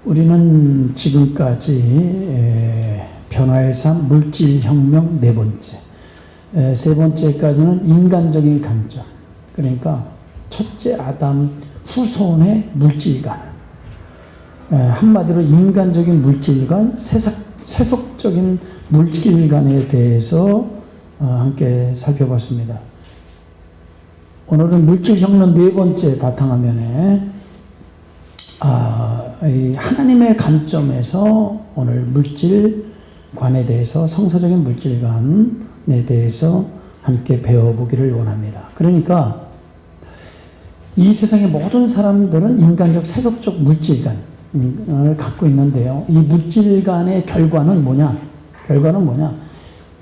우리는 지금까지 변화의 삶, 물질혁명 네 번째, 세 번째까지는 인간적인 관점, 그러니까 첫째 아담 후손의 물질관, 한마디로 인간적인 물질관, 세속적인 물질관에 대해서 함께 살펴봤습니다. 오늘은 물질혁명 네 번째 바탕화면에 하나님의 관점에서 오늘 물질관에 대해서, 성서적인 물질관에 대해서 함께 배워보기를 원합니다. 그러니까 이 세상의 모든 사람들은 인간적 세속적 물질관을 갖고 있는데요. 이 물질관의 결과는 뭐냐?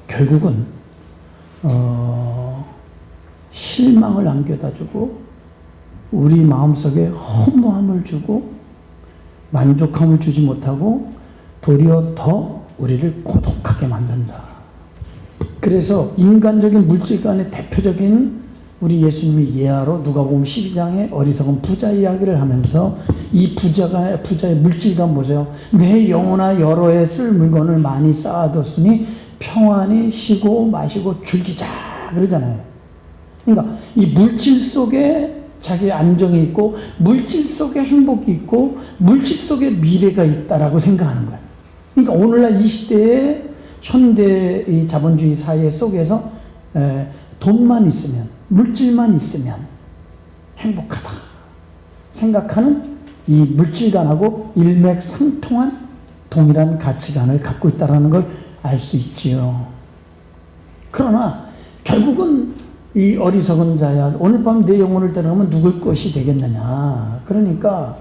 결국은 실망을 안겨다 주고 우리 마음속에 허무함을 주고 만족함을 주지 못하고 도리어 더 우리를 고독하게 만든다. 그래서 인간적인 물질관의 대표적인 우리 예수님이 예화로 누가복음 12장에 어리석은 부자 이야기를 하면서 이 부자의 물질관 보세요. 내 영혼아 여러 해 쓸 물건을 많이 쌓아뒀으니 평안히 쉬고 마시고 즐기자 그러잖아요. 그러니까 이 물질 속에 자기의 안정이 있고 물질 속에 행복이 있고 물질 속에 미래가 있다라고 생각하는 거예요. 그러니까 오늘날 이 시대의 현대 이 자본주의 사회 속에서 돈만 있으면, 물질만 있으면 행복하다 생각하는 이 물질관하고 일맥상통한 동일한 가치관을 갖고 있다는 걸 알 수 있지요. 그러나 결국은 이 어리석은 자야, 오늘 밤 내 영혼을 데려가면 누굴 것이 되겠느냐. 그러니까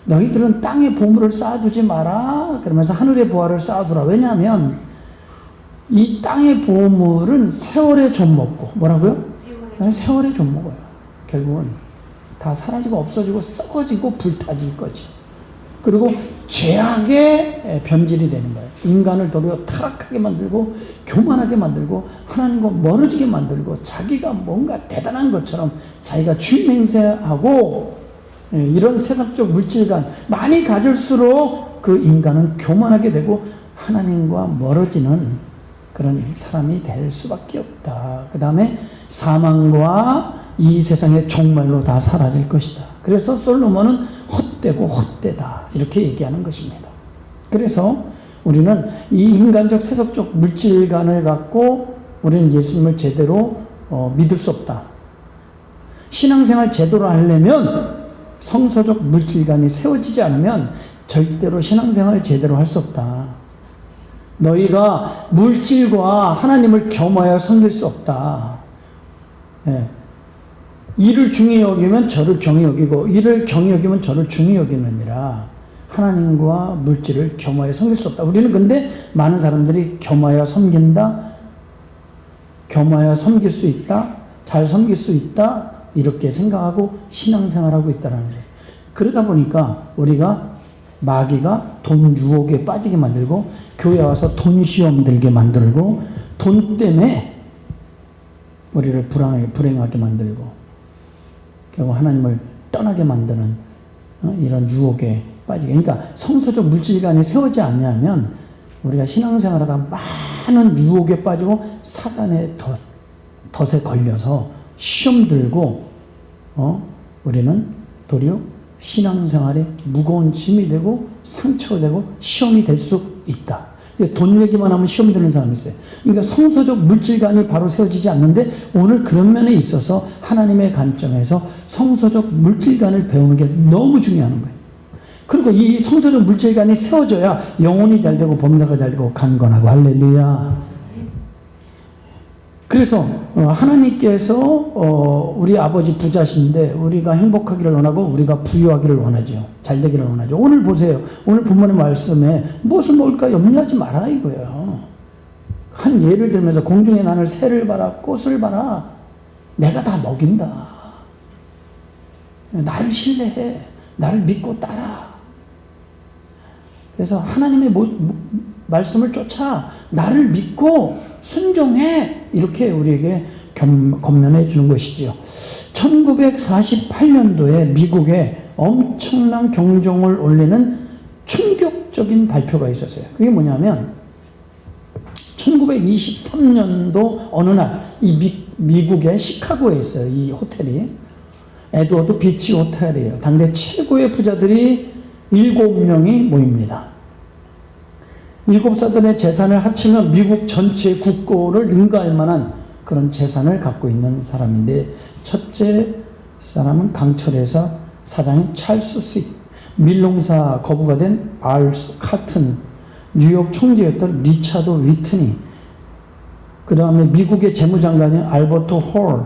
너희들은 땅에 보물을 쌓아두지 마라 그러면서 하늘의 보화를 쌓아두라. 왜냐하면 이 땅의 보물은 세월에 좀 먹고, 뭐라고요? 세월에 좀 먹어요. 결국은 다 사라지고 없어지고 썩어지고 불타질 거지. 그리고 죄악의 변질이 되는 거예요. 인간을 도리어 타락하게 만들고 교만하게 만들고 하나님과 멀어지게 만들고 자기가 뭔가 대단한 것처럼 자기가 주인 행세하고, 이런 세상적 물질관 많이 가질수록 그 인간은 교만하게 되고 하나님과 멀어지는 그런 사람이 될 수밖에 없다. 그 다음에 사망과 이 세상의 종말로 다 사라질 것이다. 그래서 솔로몬은 헛되고 헛되다 이렇게 얘기하는 것입니다. 그래서 우리는 이 인간적 세속적 물질관을 갖고 우리는 예수님을 제대로 믿을 수 없다. 신앙생활 제대로 하려면 성서적 물질관이 세워지지 않으면 절대로 신앙생활을 제대로 할 수 없다. 너희가 물질과 하나님을 겸하여 섬길 수 없다. 이를 중히 여기면 저를 경히 여기고 이를 경히 여기면 저를 중히 여기느니라. 하나님과 물질을 겸하여 섬길 수 없다. 우리는 근데 많은 사람들이 겸하여 섬긴다, 겸하여 섬길 수 있다, 잘 섬길 수 있다 이렇게 생각하고 신앙생활하고 있다는 거예요. 그러다 보니까 우리가 마귀가 돈 유혹에 빠지게 만들고 교회 와서 돈 시험 들게 만들고 돈 때문에 우리를 불행하게 만들고 결국 하나님을 떠나게 만드는 이런 유혹에 빠지게. 그러니까 성서적 물질관이 세워지지 않냐면 우리가 신앙생활하다 많은 유혹에 빠지고 사단의 덫에 걸려서 시험 들고 우리는 도리어 신앙생활에 무거운 짐이 되고 상처가 되고 시험이 될 수 있다. 돈 얘기만 하면 시험 드는 사람이 있어요. 그러니까 성서적 물질관이 바로 세워지지 않는데 오늘 그런 면에 있어서 하나님의 관점에서 성서적 물질관을 배우는 게 너무 중요한 거예요. 그리고 이 성서적 물질관이 세워져야 영혼이 잘 되고 범사가 잘 되고 강건하고 할렐루야. 그래서 하나님께서 우리 아버지 부자신데 우리가 행복하기를 원하고 우리가 부유하기를 원하죠. 잘 되기를 원하죠. 오늘 보세요. 오늘 본문의 말씀에 무엇을 먹을까 염려하지 마라 이거예요. 한 예를 들면서 공중에 나는 새를 봐라, 꽃을 봐라. 내가 다 먹인다. 나를 신뢰해. 나를 믿고 따라. 그래서 하나님의 말씀을 쫓아. 나를 믿고 순종해. 이렇게 우리에게 권면해 주는 것이죠. 1948년도에 미국에 엄청난 경종을 울리는 충격적인 발표가 있었어요. 그게 뭐냐면 1923년도 어느 날 이 미국의 시카고에 있어요. 이 호텔이 에드워드 비치 호텔이에요. 당대 최고의 부자들이 7명이 모입니다. 7사들의 재산을 합치면 미국 전체 국고를 능가할 만한 그런 재산을 갖고 있는 사람인데, 첫째 사람은 강철회사 사장인 찰스 스윗, 밀농사 거부가 된 알스 카튼, 뉴욕 총재였던 리차드 위트니, 그 다음에 미국의 재무장관인 알버트 홀,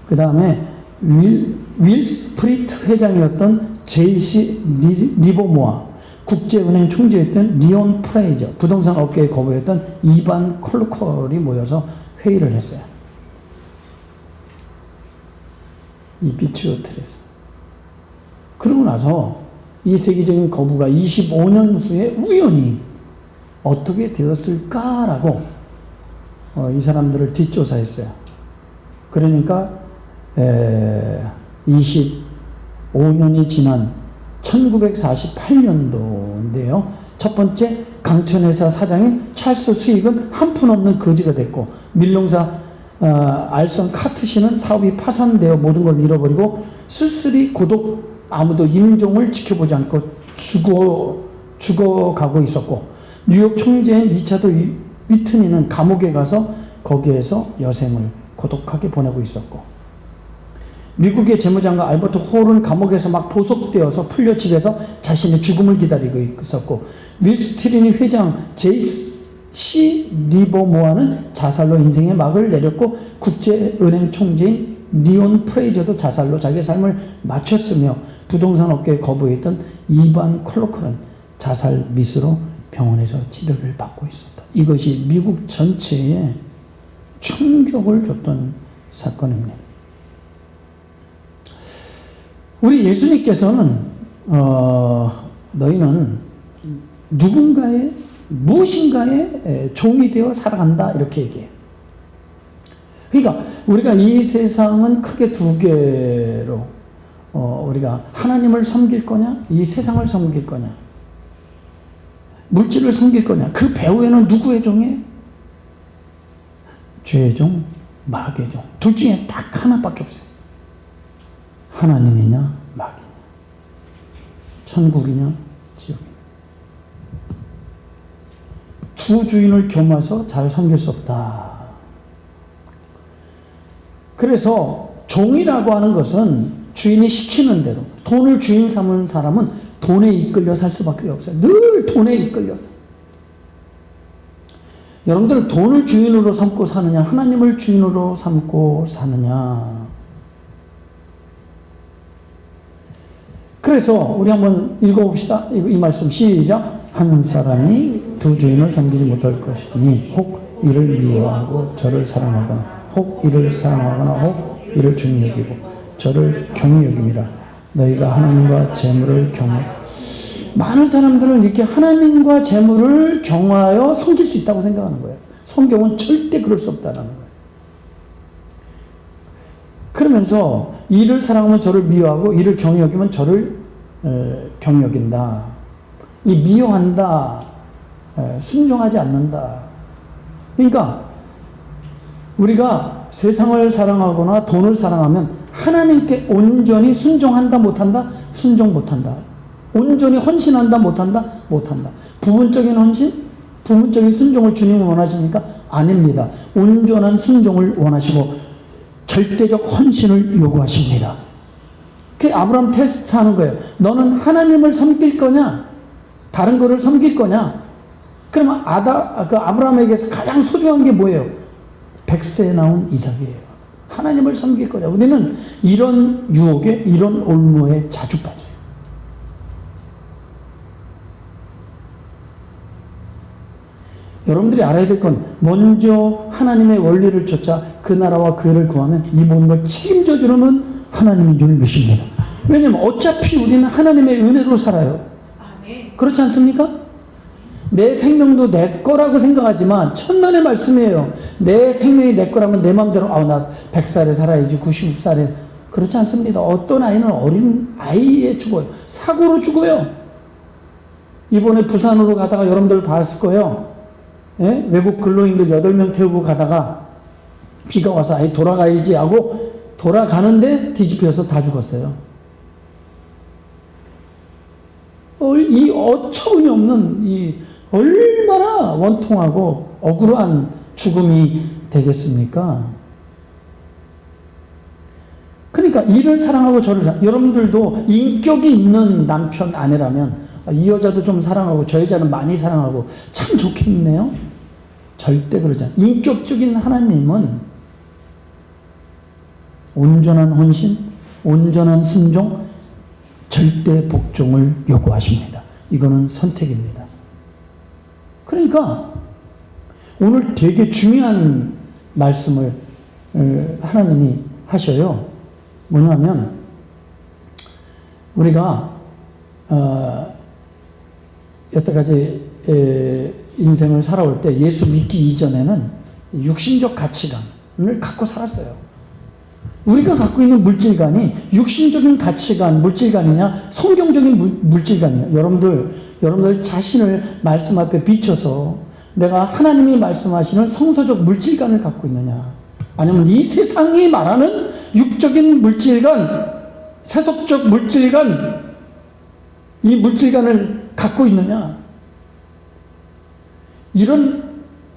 그 다음에 윌 스프리트 회장이었던 제이시 리버모아, 국제은행 총재였던 리온 프레이저, 부동산 업계의 거부였던 이반 콜컬이 모여서 회의를 했어요. 이 비치 호텔에서. 그러고 나서 이 세계적인 거부가 25년 후에 우연히 어떻게 되었을까라고 이 사람들을 뒷조사했어요. 그러니까 25년이 지난 1948년도인데요. 첫 번째 강천회사 사장인 찰스 스윅은 한푼 없는 거지가 됐고, 밀농사 알선 카트 씨는 사업이 파산되어 모든 걸 잃어버리고 쓸쓸히 고독, 아무도 임종을 지켜보지 않고 죽어가고 있었고, 뉴욕 총재인 리차드 위트니는 감옥에 가서 거기에서 여생을 고독하게 보내고 있었고, 미국의 재무장관 알버트 홀은 감옥에서 막 보석되어서 풀려 집에서 자신의 죽음을 기다리고 있었고, 윌스트리니 회장 제이시 리버모아는 자살로 인생의 막을 내렸고, 국제은행 총재인 리온 프레이저도 자살로 자기의 삶을 마쳤으며, 부동산 업계에 거부했던 이반 콜로클은 자살 미수로 병원에서 치료를 받고 있었다. 이것이 미국 전체에 충격을 줬던 사건입니다. 우리 예수님께서는 너희는 누군가의 무엇인가의 종이 되어 살아간다 이렇게 얘기해요. 그러니까 우리가 이 세상은 크게 두 개로 우리가 하나님을 섬길 거냐, 이 세상을 섬길 거냐, 물질을 섬길 거냐. 그 배후에는 누구의 종이에요? 죄의 종, 마귀의 종. 둘 중에 딱 하나밖에 없어요. 하나님이냐 마귀냐, 천국이냐 지옥이냐. 두 주인을 겸해서 잘 섬길 수 없다. 그래서 종이라고 하는 것은 주인이 시키는 대로, 돈을 주인 삼은 사람은 돈에 이끌려 살 수밖에 없어요. 늘 돈에 이끌려서. 여러분들은 돈을 주인으로 삼고 사느냐, 하나님을 주인으로 삼고 사느냐. 그래서 우리 한번 읽어봅시다. 이 말씀 시작. 한 사람이 두 주인을 섬기지 못할 것이니 혹 이를 미워하고 저를 사랑하거나 혹 이를 사랑하거나 혹 이를 중히 여기고 저를 경히 여김이라. 너희가 하나님과 재물을 경외. 많은 사람들은 이렇게 하나님과 재물을 경하여 섬길 수 있다고 생각하는 거예요. 성경은 절대 그럴 수 없다는 거예요. 그러면서 이를 사랑하면 저를 미워하고 이를 경히 여기면 저를 경히 여긴다. 이 미워한다, 순종하지 않는다. 그러니까 우리가 세상을 사랑하거나 돈을 사랑하면 하나님께 온전히 순종한다 못한다? 순종 못한다. 온전히 헌신한다 못한다? 못한다. 부분적인 헌신? 부분적인 순종을 주님은 원하십니까? 아닙니다. 온전한 순종을 원하시고 절대적 헌신을 요구하십니다. 그게 아브라함 테스트 하는 거예요. 너는 하나님을 섬길 거냐? 다른 거를 섬길 거냐? 그러면 아브라함에게서 가장 소중한 게 뭐예요? 100세에 나온 이삭이에요. 하나님을 섬길 거냐? 우리는 이런 유혹에, 이런 올무에 자주 빠져요. 여러분들이 알아야 될 건 먼저 하나님의 원리를 쫓아 그 나라와 그 일을 구하면 이 모든 걸 책임져 주는 하나님인 줄 믿습니다. 왜냐하면 어차피 우리는 하나님의 은혜로 살아요. 그렇지 않습니까? 내 생명도 내 거라고 생각하지만 천만의 말씀이에요. 내 생명이 내 거라면 내 마음대로 나 100살에 살아야지 90살에. 그렇지 않습니다. 어떤 아이는 어린 아이에 죽어요. 사고로 죽어요. 이번에 부산으로 가다가 여러분들 봤을 거예요. 예? 외국 근로인들 8명 태우고 가다가 비가 와서 아예 돌아가야지 하고 돌아가는데 뒤집혀서 다 죽었어요. 이 어처구니 없는 이 얼마나 원통하고 억울한 죽음이 되겠습니까? 그러니까 이를 사랑하고 저를 여러분들도 인격이 있는 남편 아내라면 이 여자도 좀 사랑하고 저 여자는 많이 사랑하고 참 좋겠네요. 절대 그러지 않아요. 인격적인 하나님은 온전한 헌신, 온전한 순종, 절대 복종을 요구하십니다. 이거는 선택입니다. 그러니까 오늘 되게 중요한 말씀을 하나님이 하셔요. 뭐냐면 우리가 여태까지 인생을 살아올 때 예수 믿기 이전에는 육신적 가치관을 갖고 살았어요. 우리가 갖고 있는 물질관이 육신적인 가치관, 물질관이냐 성경적인 물질관이냐. 여러분들 자신을 말씀 앞에 비춰서 내가 하나님이 말씀하시는 성서적 물질관을 갖고 있느냐, 아니면 이 세상이 말하는 육적인 물질관, 세속적 물질관, 이 물질관을 갖고 있느냐. 이런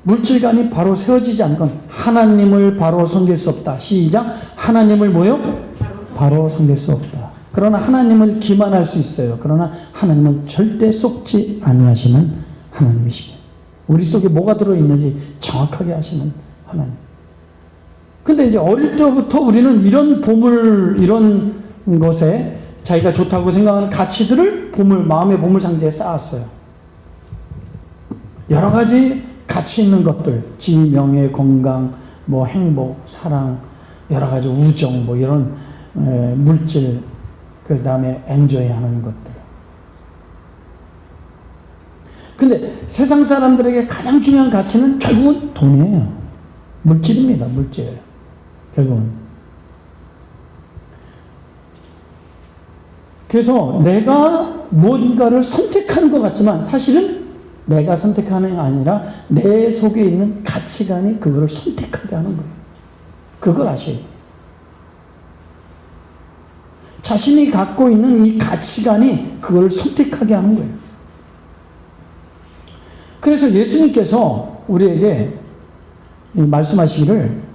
물질관이 바로 세워지지 않건 하나님을 바로 섬길 수 없다. 시작. 하나님을 뭐요? 바로 섬길 수 없다. 그러나 하나님을 기만할 수 있어요. 그러나 하나님은 절대 속지 아니하시는 하나님이십니다. 우리 속에 뭐가 들어있는지 정확하게 아시는 하나님. 근데 이제 어릴 때부터 우리는 이런 보물, 이런 것에 자기가 좋다고 생각하는 가치들을 마음의 보물상자에 쌓았어요. 여러 가지 가치 있는 것들, 지위, 명예, 건강, 뭐 행복, 사랑, 여러 가지 우정, 뭐 이런 물질, 그 다음에 엔조이하는 것들. 근데 세상 사람들에게 가장 중요한 가치는 결국은 돈이에요. 물질입니다. 물질. 결국은. 그래서 내가 무언가를 선택하는 것 같지만 사실은 내가 선택하는 게 아니라 내 속에 있는 가치관이 그거를 선택하게 하는 거예요. 그걸 아셔야 돼요. 자신이 갖고 있는 이 가치관이 그걸 선택하게 하는 거예요. 그래서 예수님께서 우리에게 말씀하시기를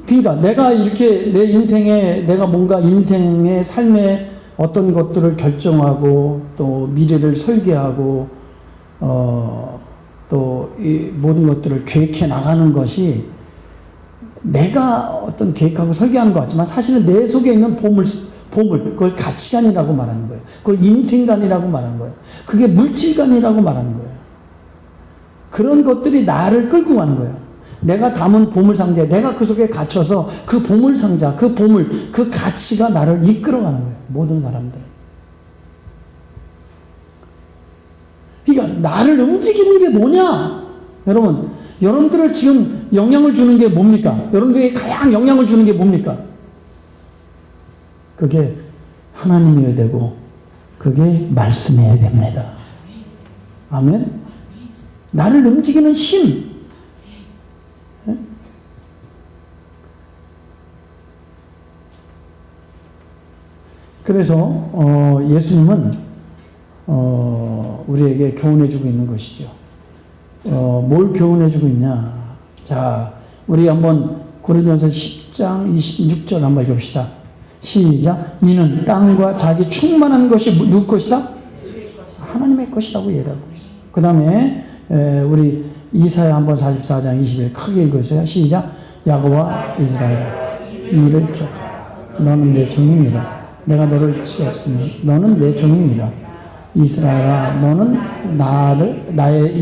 그러니까 내가 이렇게 내 인생에 내가 뭔가 인생의 삶의 어떤 것들을 결정하고 또 미래를 설계하고 또 이 모든 것들을 계획해 나가는 것이 내가 어떤 계획하고 설계하는 것 같지만 사실은 내 속에 있는 보물 그걸 가치관이라고 말하는 거예요. 그걸 인생관이라고 말하는 거예요. 그게 물질관이라고 말하는 거예요. 그런 것들이 나를 끌고 가는 거예요. 내가 담은 보물상자에 내가 그 속에 갇혀서 그 보물상자, 그 보물, 그 가치가 나를 이끌어가는 거예요. 모든 사람들. 그러니까 나를 움직이는 게 뭐냐? 여러분들을 지금 영향을 주는 게 뭡니까? 여러분들에게 가장 영향을 주는 게 뭡니까? 그게 하나님이어야 되고 그게 말씀이어야 됩니다. 아멘? 나를 움직이는 힘. 그래서 예수님은 우리에게 교훈해주고 있는 것이죠. 뭘 교훈해주고 있냐? 자, 우리 한번 고린도전서 10장 26절 한번 읽읍시다. 시작. 이는 땅과 자기 충만한 것이 누구 것이다? 하나님의 것이라고 얘기하고 있어요. 그 다음에 우리 이사야 한번 44장 20절 크게 읽으세요. 시작. 야곱아 이스라엘아 이 일을 기억하라. 너는 내 종이니라. 내가 너를 지었으니 너는 내 종이니라. 이스라엘아 너는 나의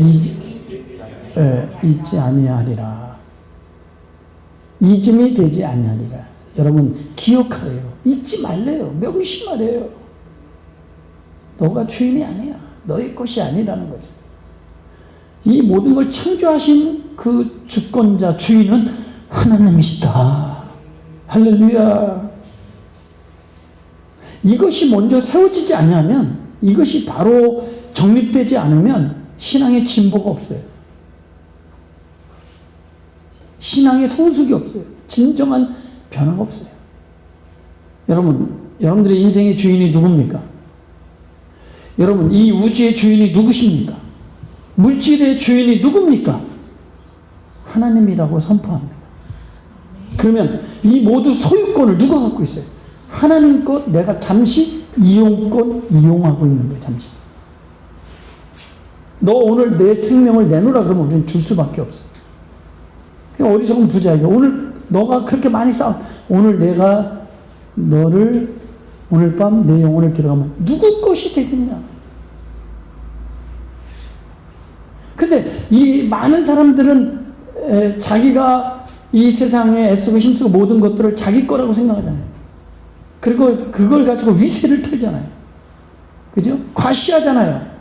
잊지 아니하리라. 잊음이 되지 아니하리라. 여러분 기억하래요. 잊지 말래요. 명심하래요. 너가 주인이 아니야. 너의 것이 아니라는 거죠. 이 모든 걸 창조하신 그 주권자 주인은 하나님이시다. 할렐루야. 이것이 먼저 세워지지 않으면, 이것이 바로 정립되지 않으면 신앙의 진보가 없어요. 신앙의 성숙이 없어요. 진정한 변화가 없어요. 여러분들의 인생의 주인이 누굽니까? 여러분, 이 우주의 주인이 누구십니까? 물질의 주인이 누굽니까? 하나님이라고 선포합니다. 그러면 이 모두 소유권을 누가 갖고 있어요? 하나님 것, 내가 잠시 이용권 이용하고 있는 거예요. 잠시. 너 오늘 내 생명을 내놓으라 그러면 우리는 줄 수밖에 없어. 그냥 어리석은 부자에게 오늘 너가 그렇게 많이 싸워, 오늘 내가 너를 오늘 밤 내 영혼을 들어가면 누구 것이 되겠냐? 근데 이 많은 사람들은 자기가 이 세상에 애쓰고 힘쓰고 모든 것들을 자기 거라고 생각하잖아요. 그리고 그걸 가지고 위세를 털잖아요. 그죠? 과시하잖아요.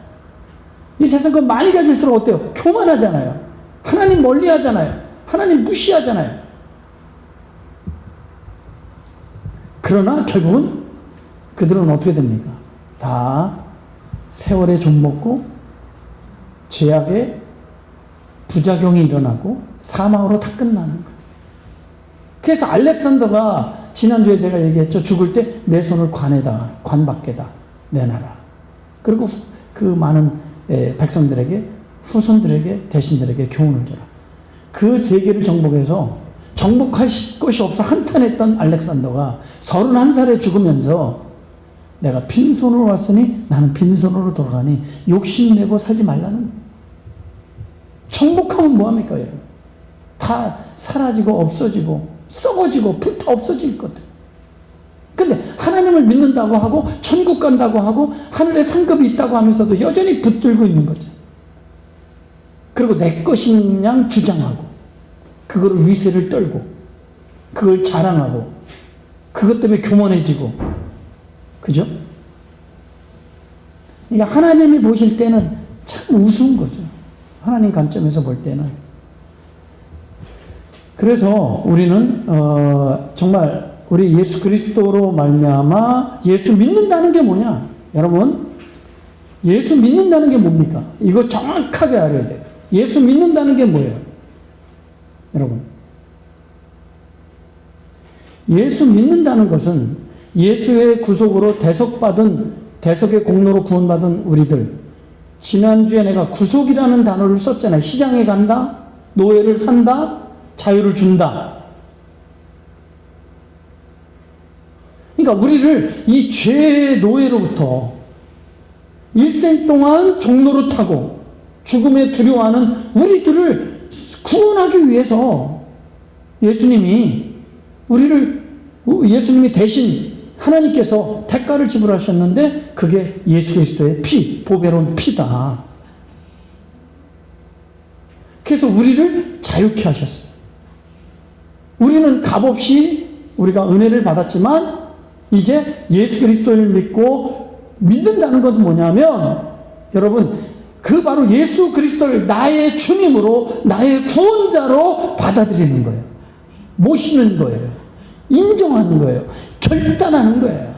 이 세상 거 많이 가질수록 어때요? 교만하잖아요. 하나님 멀리 하잖아요. 하나님 무시하잖아요. 그러나 결국은 그들은 어떻게 됩니까? 다 세월에 좀먹고 죄악의 부작용이 일어나고 사망으로 다 끝나는 거예요. 그래서 알렉산더가 지난주에 제가 얘기했죠. 죽을 때 내 손을 관 밖에다 내놔라. 그리고 그 많은 백성들에게, 후손들에게, 대신들에게 교훈을 줘라. 그 세계를 정복해서 정복할 것이 없어 한탄했던 알렉산더가 31살에 죽으면서 내가 빈손으로 왔으니 나는 빈손으로 돌아가니 욕심내고 살지 말라는 거예요. 정복하면 뭐합니까, 여러분? 다 사라지고 없어지고 썩어지고 불타 없어질 것들. 근데 하나님을 믿는다고 하고 천국 간다고 하고 하늘에 상급이 있다고 하면서도 여전히 붙들고 있는 거죠. 그리고 내 것인 양 주장하고 그거를 위세를 떨고 그걸 자랑하고 그것 때문에 교만해지고, 그죠? 그러니까 하나님이 보실 때는 참 우스운 거죠. 하나님 관점에서 볼 때는. 그래서 우리는 정말 우리 예수 그리스도로 말미암아 예수 믿는다는 게 뭐냐? 여러분, 예수 믿는다는 게 뭡니까? 이거 정확하게 알아야 돼요. 예수 믿는다는 게 뭐예요? 여러분, 예수 믿는다는 것은 예수의 구속으로 대속의 공로로 구원받은 우리들, 지난주에 내가 구속이라는 단어를 썼잖아요. 시장에 간다, 노예를 산다, 자유를 준다. 그러니까 우리를 이 죄의 노예로부터 일생 동안 종로를 타고 죽음에 두려워하는 우리들을 구원하기 위해서 예수님이 대신 하나님께서 대가를 지불하셨는데 그게 예수 그리스도의 피, 보배로운 피다. 그래서 우리를 자유케 하셨어요. 우리는 값없이 우리가 은혜를 받았지만 이제 예수 그리스도를 믿는다는 것은 뭐냐면, 여러분, 그 바로 예수 그리스도를 나의 주님으로, 나의 구원자로 받아들이는 거예요. 모시는 거예요. 인정하는 거예요. 결단하는 거예요.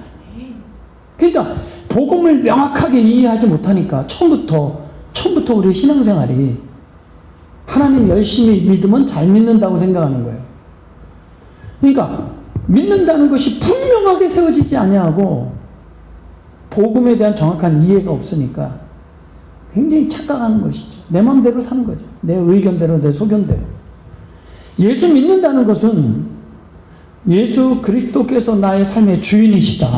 그러니까 복음을 명확하게 이해하지 못하니까 처음부터 우리 신앙생활이 하나님 열심히 믿으면 잘 믿는다고 생각하는 거예요. 그러니까 믿는다는 것이 분명하게 세워지지 아니하고 복음에 대한 정확한 이해가 없으니까 굉장히 착각하는 것이죠. 내 마음대로 사는 거죠. 내 의견대로, 내 소견대로. 예수 믿는다는 것은 예수 그리스도께서 나의 삶의 주인이시다.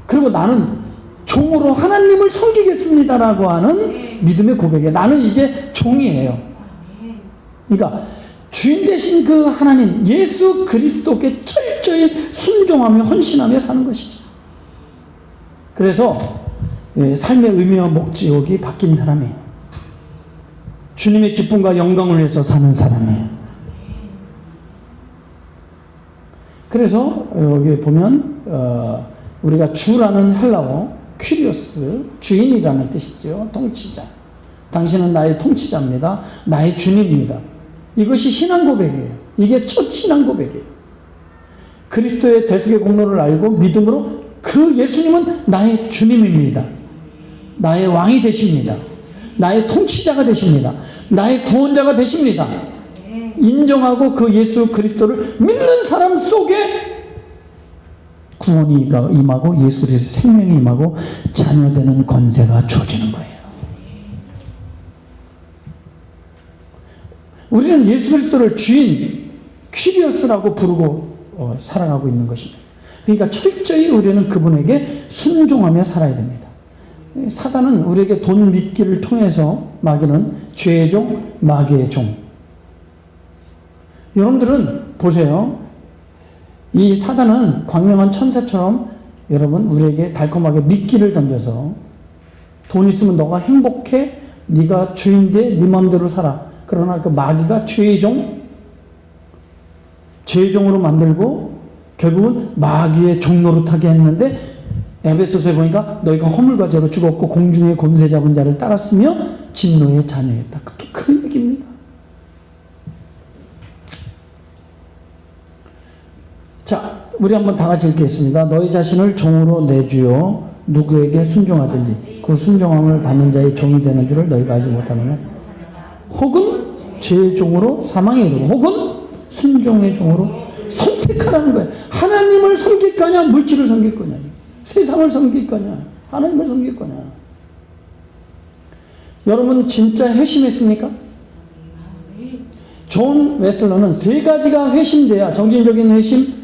그리고 나는 종으로 하나님을 섬기겠습니다라고 하는 믿음의 고백이에요. 나는 이제 종이에요. 그러니까 주인 되신 그 하나님 예수 그리스도께 철저히 순종하며 헌신하며 사는 것이죠. 그래서 삶의 의미와 목적이 바뀐 사람이에요. 주님의 기쁨과 영광을 위해서 사는 사람이에요. 그래서 여기 보면 우리가 주라는 헬라어 퀴리오스, 주인이라는 뜻이죠. 통치자. 당신은 나의 통치자입니다. 나의 주님입니다. 이것이 신앙 고백이에요. 이게 첫 신앙 고백이에요. 그리스도의 대속의 공로를 알고 믿음으로 그 예수님은 나의 주님입니다. 나의 왕이 되십니다. 나의 통치자가 되십니다. 나의 구원자가 되십니다. 인정하고 그 예수 그리스도를 믿는 사람 속에 구원이 임하고 예수 그리스도의 생명이 임하고 자녀되는 권세가 주어지는 거예요. 우리는 예수 그리스도를 주인 퀴리어스라고 부르고 살아가고 있는 것입니다. 그러니까 철저히 우리는 그분에게 순종하며 살아야 됩니다. 사단은 우리에게 돈 믿기를 통해서 마귀는 죄의 종, 마귀의 종. 여러분들은 보세요. 이 사단은 광명한 천사처럼 여러분 우리에게 달콤하게 미끼를 던져서 돈 있으면 너가 행복해, 네가 주인돼, 네 마음대로 살아. 그러나 그 마귀가 죄의 종, 죄의 종으로 만들고 결국은 마귀의 종 노릇하게 했는데 에베소서에 보니까 너희가 허물과 죄로 죽었고 공중의 권세 잡은 자를 따랐으며 진노의 자녀였다. 또 그 얘기입니다. 자, 우리 한번 다 같이 읽겠습니다. 너희 자신을 종으로 내주어 누구에게 순종하든지 그 순종함을 받는 자의 종이 되는 줄을 너희가 알지 못하느냐. 혹은 죄의 종으로 사망에 이르고 혹은 순종의 종으로 선택하라는 거예요. 하나님을 섬길 거냐 물질을 섬길 거냐, 세상을 섬길 거냐 하나님을 섬길 거냐. 여러분 진짜 회심했습니까? 존 웨슬러는 세 가지가 회심돼야, 정신적인 회심,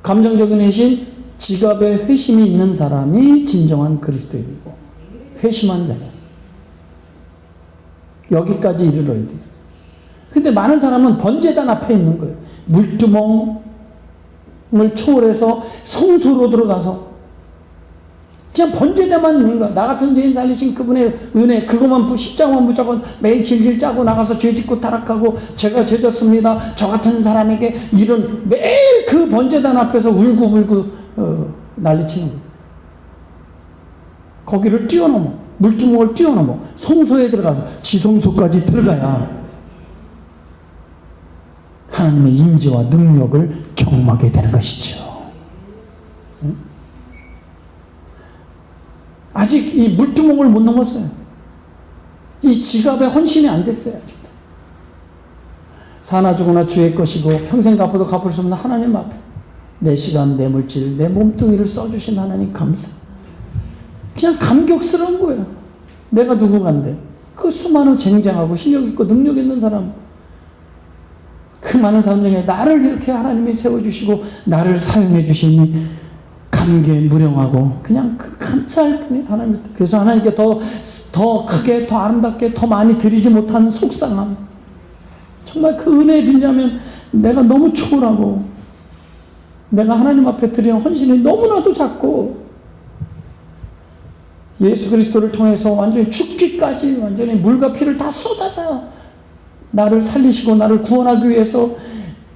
감정적인 회심, 지갑에 회심이 있는 사람이 진정한 그리스도인이고 회심한 자야. 여기까지 이르러야 돼. 근데 많은 사람은 번제단 앞에 있는 거예요. 물두멍을 초월해서 성소로 들어가서 그냥 번제단만 있는 거야. 나 같은 죄인 살리신 그분의 은혜, 그것만 십자가만 붙잡고 매일 질질 짜고 나가서 죄 짓고 타락하고 제가 죄 졌습니다. 저 같은 사람에게 이런 매일 그 번제단 앞에서 울고불고 난리치는 거야. 거기를 뛰어넘어, 물두멍을 뛰어넘어 성소에 들어가서 지성소까지 들어가야 하나님의 임재와 능력을 경험하게 되는 것이죠. 응? 아직 이 물두멍을 못 넘었어요. 이 지갑에 헌신이 안 됐어요. 아직도. 사나 죽으나 주의 것이고 평생 갚아도 갚을 수 없는 하나님 앞에 내 시간, 내 물질, 내 몸뚱이를 써주신 하나님 감사. 그냥 감격스러운 거예요. 내가 누구간데 그 수많은 쟁쟁하고 실력 있고 능력 있는 사람, 그 많은 사람 중에 나를 이렇게 하나님이 세워주시고 나를 사용해 주시니 감개에 무령하고 그냥 감사할 뿐이에요. 하나님. 그래서 하나님께 더 크게, 더 아름답게, 더 많이 드리지 못한 속상함. 정말 그 은혜에 빌려면 내가 너무 초월하고 내가 하나님 앞에 드리는 헌신이 너무나도 작고 예수 그리스도를 통해서 완전히 죽기까지 완전히 물과 피를 다 쏟아서 나를 살리시고 나를 구원하기 위해서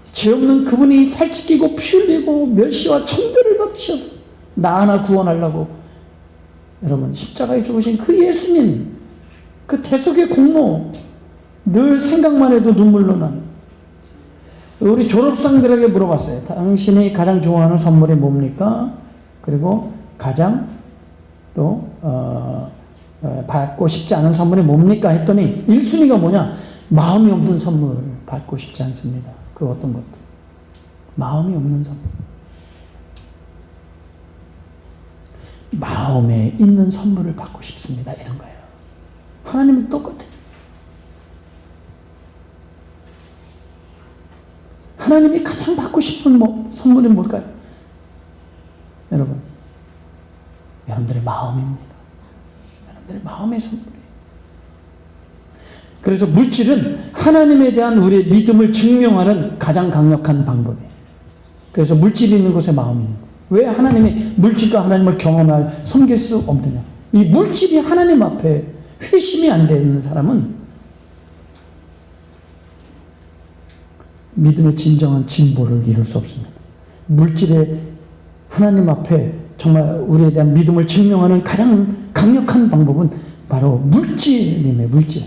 죄 없는 그분이 살찌끼고 피 흘리고 멸시와 천대를 받으셔서 나 하나 구원하려고 여러분 십자가에 죽으신 그 예수님, 그 대속의 공로 늘 생각만 해도 눈물로 난. 우리 졸업생들에게 물어봤어요. 당신이 가장 좋아하는 선물이 뭡니까? 그리고 가장 또 받고 싶지 않은 선물이 뭡니까? 했더니 1순위가 뭐냐? 마음이 없는 선물 받고 싶지 않습니다. 그 어떤 것도. 마음이 없는 선물. 마음에 있는 선물을 받고 싶습니다. 이런 거예요. 하나님은 똑같아요. 하나님이 가장 받고 싶은 선물이 뭘까요? 여러분, 여러분들의 마음입니다. 여러분들의 마음의 선물이에요. 그래서 물질은 하나님에 대한 우리의 믿음을 증명하는 가장 강력한 방법이에요. 그래서 물질이 있는 곳에 마음이 있는 거예요. 왜 하나님이 물질과 하나님을 경험할, 섬길 수 없느냐? 이 물질이 하나님 앞에 회심이 안 되는 사람은 믿음의 진정한 진보를 이룰 수 없습니다. 물질의 하나님 앞에 정말 우리에 대한 믿음을 증명하는 가장 강력한 방법은 바로 물질임의 물질.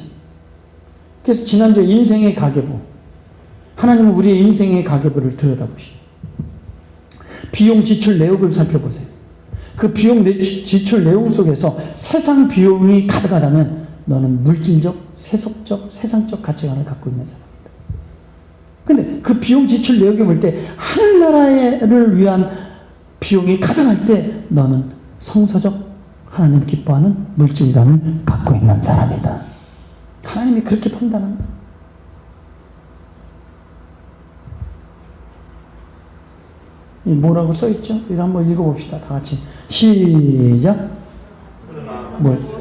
그래서 지난주에 인생의 가계부, 하나님은 우리의 인생의 가계부를 들여다보시죠. 비용 지출 내역을 살펴보세요. 그 비용 지출 내용 속에서 세상 비용이 가득하다면 너는 물질적, 세속적, 세상적 가치관을 갖고 있는 사람이다. 근데 그 비용 지출 내역을 볼 때 하늘나라를 위한 비용이 가득할 때 너는 성서적 하나님 기뻐하는 물질감을 갖고 있는 사람이다. 하나님이 그렇게 판단한다. 이 뭐라고 써있죠? 이거 한번 읽어봅시다. 다 같이 시작. 뭐?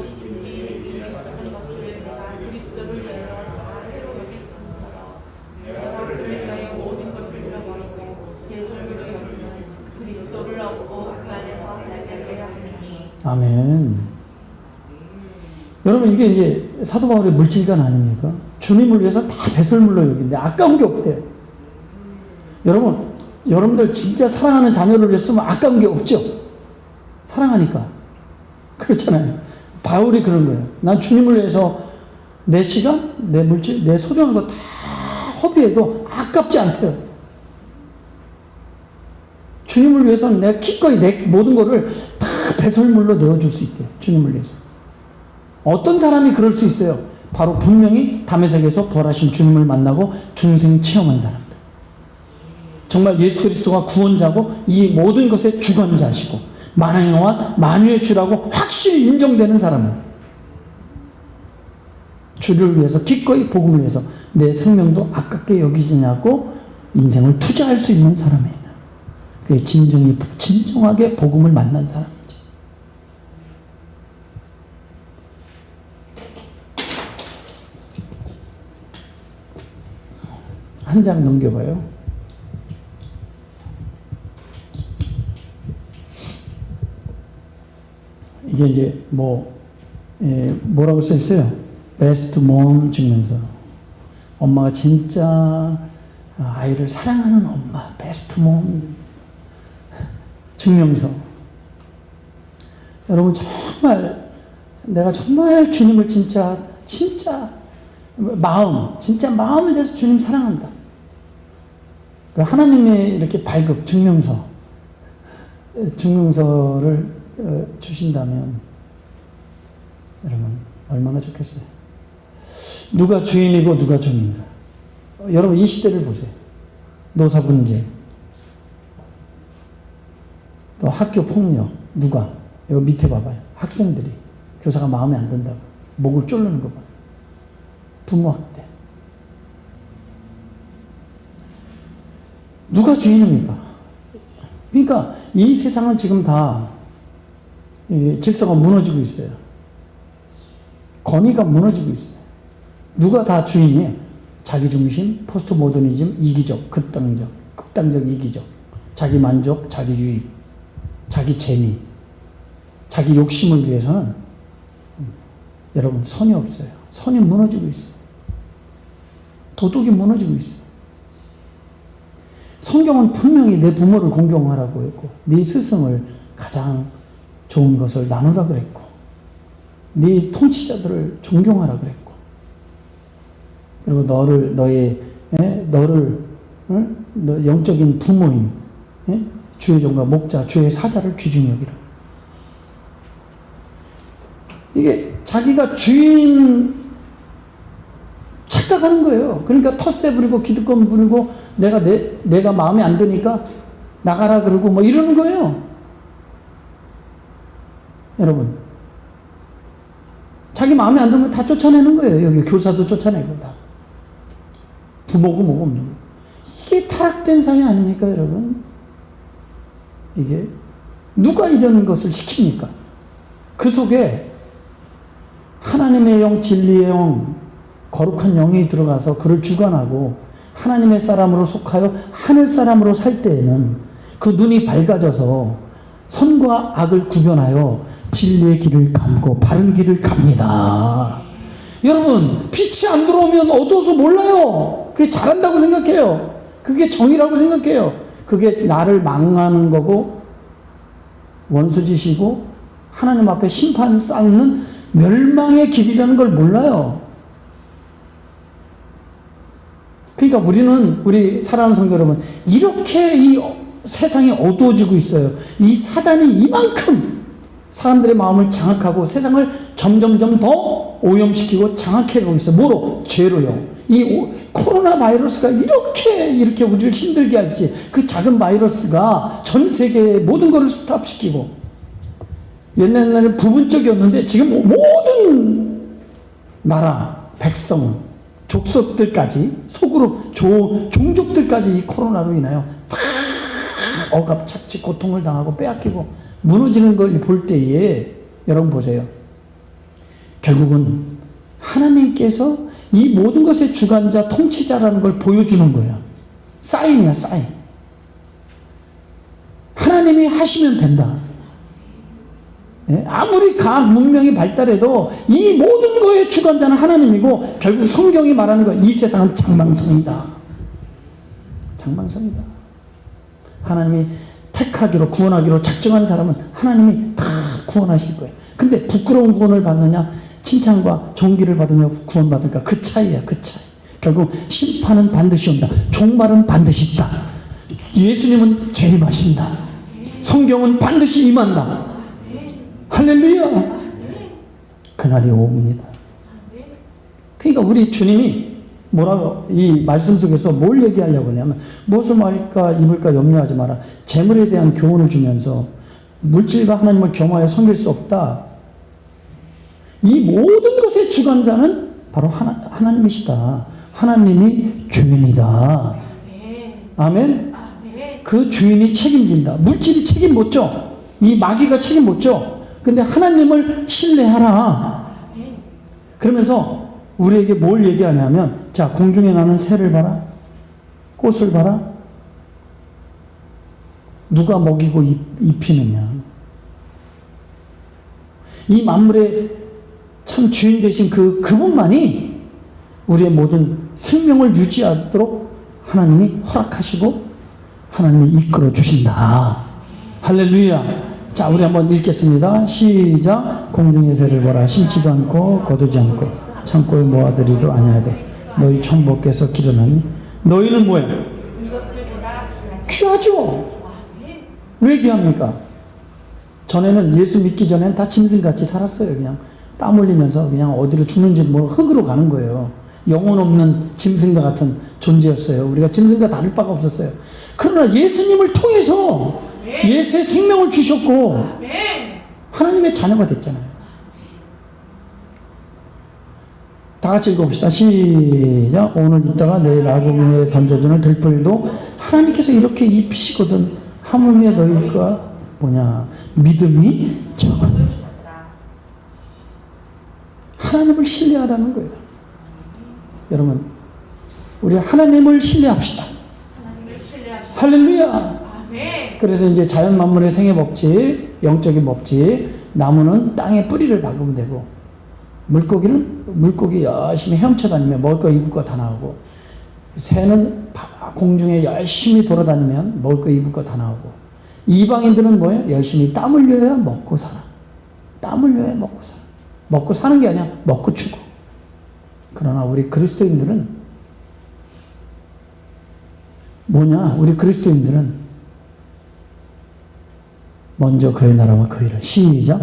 아멘. 여러분 이게 이제 사도 바울의 물질관 아닙니까? 주님을 위해서 다 배설물로 여기는데 아까운 게 없대요. 여러분들 진짜 사랑하는 자녀를 위해서 아까운 게 없죠? 사랑하니까. 그렇잖아요. 바울이 그런 거예요. 난 주님을 위해서 내 시간, 내 물질, 내 소중한 거 다 허비해도 아깝지 않대요. 주님을 위해서는 내가 기꺼이 내 모든 거를 다 배설물로 내어줄 수 있대요. 주님을 위해서. 어떤 사람이 그럴 수 있어요? 바로 분명히 다메섹에서 부활하신 주님을 만나고 중생 체험한 사람들. 정말 예수 그리스도가 구원자고 이 모든 것의 주관자시고 만왕의 여호와 만유의 주라고 확실히 인정되는 사람은 주를 위해서 기꺼이 복음을 위해서 내 생명도 아깝게 여기지냐고 인생을 투자할 수 있는 사람이에요. 그게 진정하게 복음을 만난 사람이죠. 한 장 넘겨봐요. 이게 이제 뭐라고 써 있어요? 베스트 몬 증명서. 엄마가 진짜 아이를 사랑하는 엄마, 베스트 몬 증명서. 여러분 내가 정말 주님을 진짜 마음을 내서 주님 사랑한다. 그 하나님의 이렇게 발급 증명서를 주신다면 여러분 얼마나 좋겠어요. 누가 주인이고 누가 종인가. 여러분 이 시대를 보세요. 노사분쟁, 또 학교 폭력. 누가? 여기 밑에 봐봐요. 학생들이 교사가 마음에 안 든다고 목을 조르는 거 봐요. 부모 학대. 누가 주인입니까? 그러니까 이 세상은 지금 다 질서가 무너지고 있어요. 권위가 무너지고 있어요. 누가 다 주인이에요? 자기중심, 포스트 모더니즘, 이기적, 극단적 이기적, 자기 만족, 자기 유익, 자기 재미, 자기 욕심을 위해서는 여러분 선이 없어요. 선이 무너지고 있어요. 도덕이 무너지고 있어요. 성경은 분명히 내 부모를 공경하라고 했고 네 스승을 가장 좋은 것을 나누라 그랬고 네 통치자들을 존경하라 그랬고 그리고 너의 영적인 부모인 주의 종과 목자, 주의 사자를 귀중히 여기라. 이게 자기가 주인 착각하는 거예요. 그러니까 텃세 부리고 기득권 부리고 내가 마음에 안 드니까 나가라 그러고 뭐 이러는 거예요. 여러분 자기 마음에 안 드는 거 다 쫓아내는 거예요. 여기 교사도 쫓아내고 다 부모고 뭐고 없는 거. 이게 타락된 사회 아닙니까 여러분? 이게 누가 이러는 것을 시킵니까? 그 속에 하나님의 영, 진리의 영, 거룩한 영이 들어가서 그를 주관하고 하나님의 사람으로 속하여 하늘 사람으로 살 때에는 그 눈이 밝아져서 선과 악을 구별하여 진리의 길을 감고 바른 길을 갑니다. 여러분 빛이 안 들어오면 어두워서 몰라요. 그게 잘한다고 생각해요. 그게 정의라고 생각해요. 그게 나를 망하는 거고 원수짓이고 하나님 앞에 심판 쌓는 멸망의 길이라는 걸 몰라요. 그러니까 우리 사랑하는 성도 여러분, 이렇게 이 세상이 어두워지고 있어요. 이 사단이 이만큼 사람들의 마음을 장악하고 세상을 점점점 더 오염시키고 장악해 가고 있어요. 뭐로? 죄로요. 이 코로나 바이러스가 이렇게 우리를 힘들게 할지, 그 작은 바이러스가 전 세계의 모든 것을 스탑시키고, 옛날에는 부분적이었는데 지금 모든 나라, 백성, 족속들까지, 속으로 종족들까지 이 코로나로 인하여 다 억압착취, 고통을 당하고 빼앗기고 무너지는 걸 볼 때에 여러분 보세요. 결국은 하나님께서 이 모든 것의 주관자, 통치자라는 걸 보여주는 거예요. 사인이야, 사인. 하나님이 하시면 된다. 아무리 과학 문명이 발달해도 이 모든 거의 주관자는 하나님이고, 결국 성경이 말하는 거, 이 세상은 장망성이다. 장망성이다. 하나님이 택하기로, 구원하기로 작정한 사람은 하나님이 다 구원하실 거예요. 근데 부끄러운 구원을 받느냐, 칭찬과 존귀를 받으며 구원받을까, 그 차이야, 그 차이. 결국 심판은 반드시 온다. 종말은 반드시 있다. 예수님은 재림하신다. 성경은 반드시 임한다. 할렐루야. 그날이 옵니다. 그러니까 우리 주님이 이 말씀 속에서 뭘 얘기하려고 하냐면, 무엇을 말할까 입을까 염려하지 마라. 재물에 대한 교훈을 주면서 물질과 하나님을 겸하여 섬길 수 없다. 이 모든 것의 주관자는 바로 하나님이시다. 하나님이 주인이다. 아멘. 그 주인이 책임진다. 물질이 책임 못 져. 이 마귀가 책임 못 져. 근데 하나님을 신뢰하라. 그러면서 우리에게 뭘 얘기하냐면, 자, 공중에 나는 새를 봐라, 꽃을 봐라. 누가 먹이고 입히느냐. 이 만물의 참 주인 되신 그분만이 우리의 모든 생명을 유지하도록 하나님이 허락하시고 하나님이 이끌어 주신다. 할렐루야. 자, 우리 한번 읽겠습니다. 시작. 공중의 새를 보라. 심지도 않고 거두지 않고 창고에 모아들이도 아니하되 너희 천부께서 기르나니 너희는 뭐예요? 귀하죠. 왜 귀합니까? 전에는 예수 믿기 전엔 다 짐승같이 살았어요. 그냥 땀 흘리면서 그냥 어디로 죽는지 흙으로 가는 거예요. 영혼 없는 짐승과 같은 존재였어요. 우리가 짐승과 다를 바가 없었어요. 그러나 예수님을 통해서 예수의 생명을 주셨고 하나님의 자녀가 됐잖아요. 다 같이 읽어봅시다. 시작. 오늘 있다가 내일 아궁이에 던져주는 들풀도 하나님께서 이렇게 입히시거든. 하물며 너희가 뭐냐, 믿음이 적은. 하나님을 신뢰하라는 거예요. 여러분, 우리 하나님을 신뢰합시다. 할렐루야. 그래서 이제 자연 만물의 생애 법칙, 영적인 법칙, 나무는 땅에 뿌리를 박으면 되고, 물고기 열심히 헤엄쳐 다니면 먹을 거 입을 거 다 나오고, 새는 공중에 열심히 돌아다니면 먹을 거 입을 거 다 나오고, 이방인들은 뭐예요? 열심히 땀 흘려야 먹고 살아. 땀 흘려야 먹고 살아. 먹고 사는 게 아니야. 먹고 죽어. 그러나 우리 그리스도인들은 뭐냐? 우리 그리스도인들은 먼저 그의 나라와 그 일을. 시작.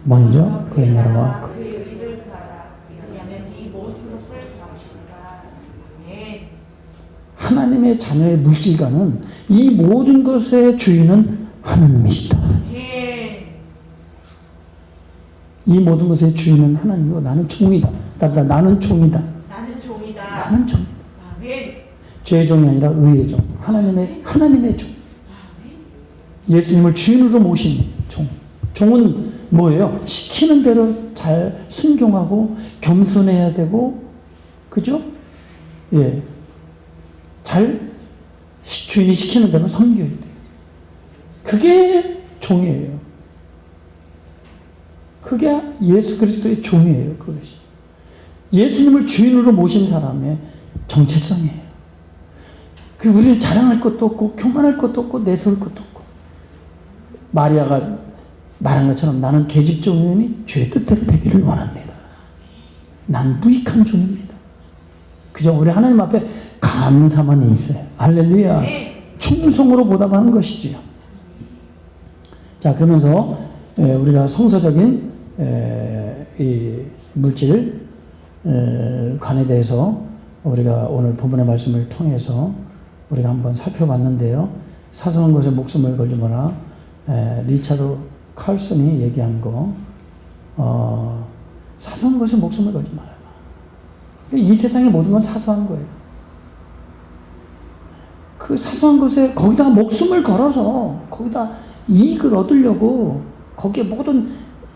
먼저 그의 나라와 그 일을. 하나님의 자녀의 물질과는 이 모든 것의 주인은 하나님이시다. 이 모든 것의 주인은 하나님이고 나는 종이다. 나는 종이다. 나는 종이다. 죄의 종이 아니라 의의 종. 하나님의 종. 예수님을 주인으로 모신 종. 종은 뭐예요? 시키는 대로 잘 순종하고 겸손해야 되고, 그죠? 예. 잘 주인이 시키는 대로 섬겨야 돼요. 그게 종이에요. 그게 예수 그리스도의 종이에요. 그것이. 예수님을 주인으로 모신 사람의 정체성이에요. 우리는 자랑할 것도 없고 교만할 것도 없고 내세울 것도 없고, 마리아가 말한 것처럼 나는 계집종이니 주의 뜻대로 되기를 원합니다. 난 무익한 종입니다. 그저 우리 하나님 앞에 감사만 있어요. 할렐루야. 충성으로 보답하는 것이지요. 자, 그러면서 우리가 성서적인 이 물질 관에 대해서 우리가 오늘 본문의 말씀을 통해서 우리가 한번 살펴봤는데요. 사소한 것에 목숨을 걸지 마라. 리차드 칼슨이 얘기한 거, 사소한 것에 목숨을 걸지 마라. 이 세상의 모든 건 사소한 거예요. 그 사소한 것에 거기다가 목숨을 걸어서 거기다 이익을 얻으려고 거기에 모든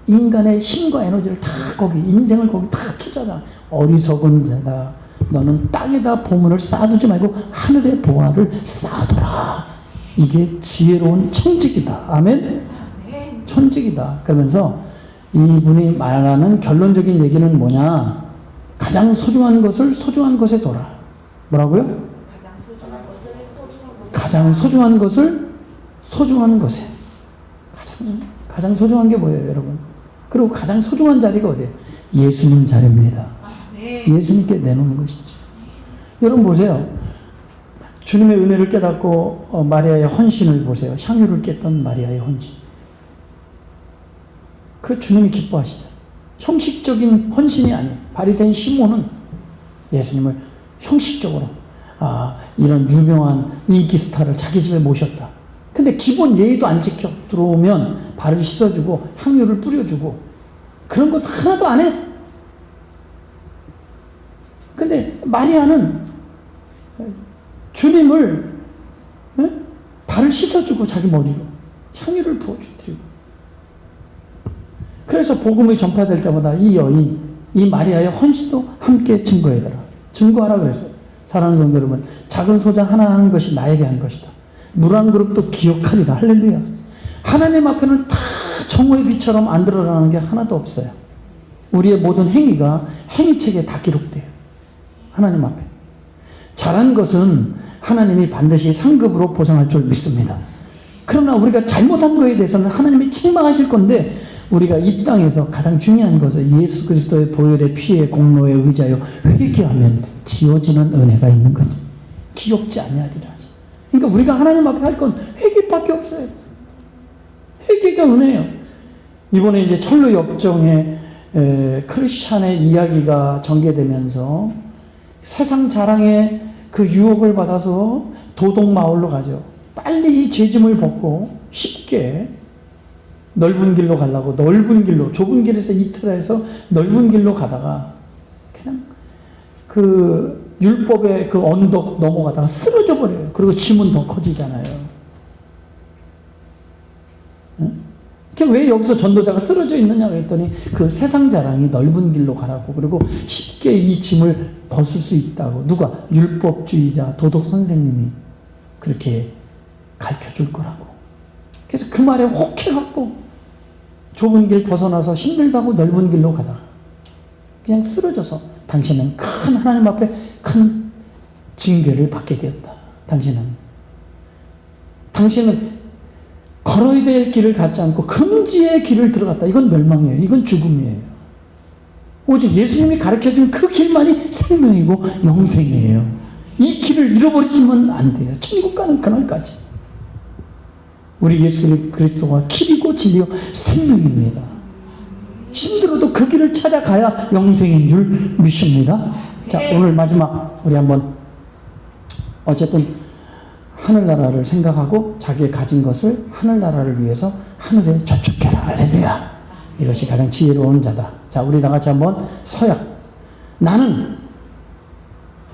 인간의 힘과 에너지를 다 거기, 인생을 거기 다 투자다. 어리석은 자다. 너는 땅에다 보물을 쌓아두지 말고 하늘의 보화를 쌓아둬라. 이게 지혜로운 천직이다. 아멘? 천직이다. 그러면서 이분이 말하는 결론적인 얘기는 뭐냐? 가장 소중한 것을 소중한 것에 둬라. 뭐라고요? 가장 소중한 것을 소중한 것에. 가장 소중한 게 뭐예요, 여러분? 그리고 가장 소중한 자리가 어디예요? 예수님 자리입니다. 예수님께 내놓는 것이죠. 여러분 보세요. 주님의 은혜를 깨닫고 마리아의 헌신을 보세요. 향유를 깼던 마리아의 헌신. 그 주님이 기뻐하시죠. 형식적인 헌신이 아니에요. 바리새인 시몬은 예수님을 형식적으로 이런 유명한 인기 스타를 자기 집에 모셨다. 근데 기본 예의도 안 지켜. 들어오면 발을 씻어주고 향유를 뿌려주고 그런 것 하나도 안 해. 근데 마리아는 주님을 발을 씻어주고 자기 머리로 향유를 부어주고. 그래서 복음이 전파될 때마다 이 여인, 이 마리아의 헌신도 함께 증거해더라. 증거하라 그랬어요. 사랑하는 성도 여러분, 작은 소자 하나 하는 것이 나에게 한 것이다. 물 한 그릇도 기억하리라. 할렐루야. 하나님 앞에는 다 정오의 빛처럼 안 들어가는 게 하나도 없어요. 우리의 모든 행위가 행위책에 다 기록돼요. 하나님 앞에. 잘한 것은 하나님이 반드시 상급으로 보상할 줄 믿습니다. 그러나 우리가 잘못한 거에 대해서는 하나님이 책망하실 건데 우리가 이 땅에서 가장 중요한 것은 예수 그리스도의 보혈의 피의 공로에 의지하여 회개하면 지어지는 은혜가 있는 거지. 기억지 아니하리라. 그러니까 우리가 하나님 앞에 할 건 회개밖에 없어요. 회개가 은혜예요. 이번에 이제 철로 역정에 크리스찬의 이야기가 전개되면서 세상 자랑에 그 유혹을 받아서 도덕 마을로 가죠. 빨리 이 죄짐을 벗고 쉽게 넓은 길로 가려고 넓은 길로, 좁은 길에서 이틀해서 넓은 길로 가다가 그냥 그 율법의 그 언덕 넘어가다가 쓰러져 버려요. 그리고 짐은 더 커지잖아요. 왜 여기서 전도자가 쓰러져 있느냐고 했더니 그 세상 자랑이 넓은 길로 가라고, 그리고 쉽게 이 짐을 벗을 수 있다고. 누가? 율법주의자 도덕 선생님이 그렇게 가르쳐 줄 거라고. 그래서 그 말에 혹해갖고 좁은 길 벗어나서 힘들다고 넓은 길로 가다가 그냥 쓰러져서 당신은 큰 하나님 앞에 큰 징계를 받게 되었다. 당신은 걸어야 될 길을 갖지 않고 금지의 길을 들어갔다. 이건 멸망이에요. 이건 죽음이에요. 오직 예수님이 가르쳐준 그 길만이 생명이고 영생이에요. 이 길을 잃어버리시면 안 돼요. 천국 가는 그날까지. 우리 예수 그리스도가 길이고 진리요 생명입니다. 힘들어도 그 길을 찾아가야 영생인 줄 믿습니다. 자, 오늘 마지막 우리 한번 어쨌든 하늘나라를 생각하고 자기의 가진 것을 하늘나라를 위해서 하늘에 저축해라. 할렐루야. 이것이 가장 지혜로운 자다. 자, 우리 다 같이 한번 서약. 나는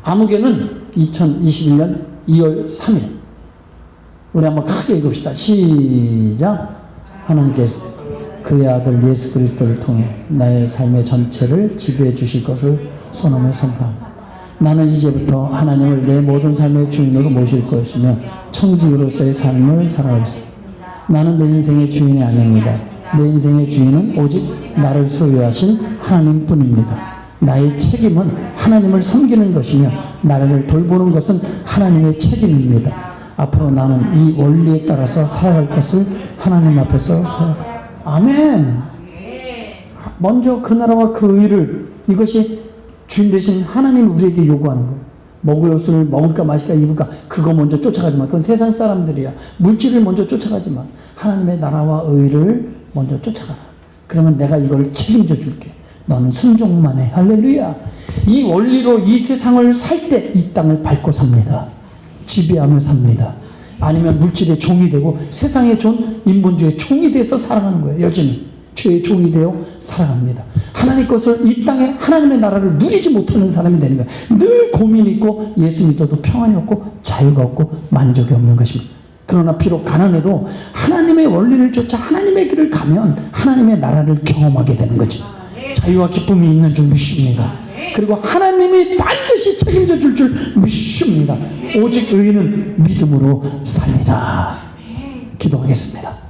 아무개는 2021년 2월 3일. 우리 한번 크게 읽읍시다. 시작. 하나님께서 그의 아들 예수 그리스도를 통해 나의 삶의 전체를 지배해 주실 것을 소원하며 선포합니다. 나는 이제부터 하나님을 내 모든 삶의 주인으로 모실 것이며 청지기로서의 삶을 살아가겠습니다. 나는 내 인생의 주인이 아닙니다. 내 인생의 주인은 오직 나를 소유하신 하나님뿐입니다. 나의 책임은 하나님을 섬기는 것이며 나를 돌보는 것은 하나님의 책임입니다. 앞으로 나는 이 원리에 따라서 살아갈 것을 하나님 앞에서 살아갑니다. 아멘. 먼저 그 나라와 그 의를, 이것이 주인 되신 하나님 우리에게 요구하는 거예요. 먹을 것을 먹을까 마실까 입을까 그거 먼저 쫓아가지만 그건 세상 사람들이야. 물질을 먼저 쫓아가지만 하나님의 나라와 의를 먼저 쫓아가라. 그러면 내가 이걸 책임져 줄게. 너는 순종만 해. 할렐루야. 이 원리로 이 세상을 살 때 이 땅을 밟고 삽니다. 지배하며 삽니다. 아니면 물질의 종이 되고 세상의 존, 인본주의의 종이 돼서 살아가는 거예요. 여전히 죄의 종이 되어 살아갑니다. 하나님 것을 이 땅에 하나님의 나라를 누리지 못하는 사람이 되는 거예요. 늘 고민이 있고 예수 믿어도 평안이 없고 자유가 없고 만족이 없는 것입니다. 그러나 비록 가난해도 하나님의 원리를 쫓아 하나님의 길을 가면 하나님의 나라를 경험하게 되는 거죠. 자유와 기쁨이 있는 줄 믿습니다. 그리고 하나님이 반드시 책임져 줄 믿습니다. 오직 의인은 믿음으로 살리라. 기도하겠습니다.